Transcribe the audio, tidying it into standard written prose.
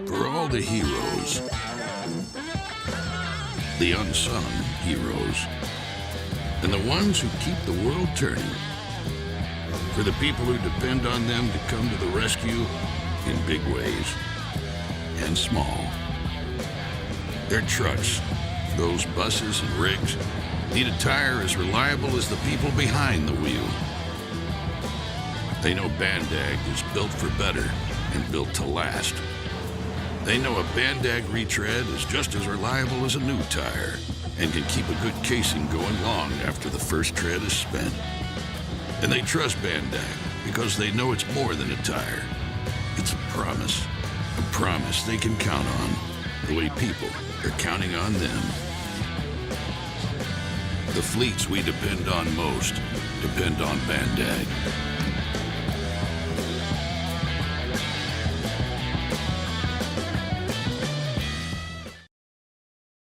For all the heroes, the unsung heroes, and the ones who keep the world turning. For the people who depend on them to come to the rescue in big ways and small. Their trucks, those buses and rigs, need a tire as reliable as the people behind the wheel. They know Bandag is built for better and built to last. They know a Bandag retread is just as reliable as a new tire and can keep a good casing going long after the first tread is spent. And they trust Bandag because they know it's more than a tire. It's a promise they can count on, the way people are counting on them. The fleets we depend on most depend on Bandag.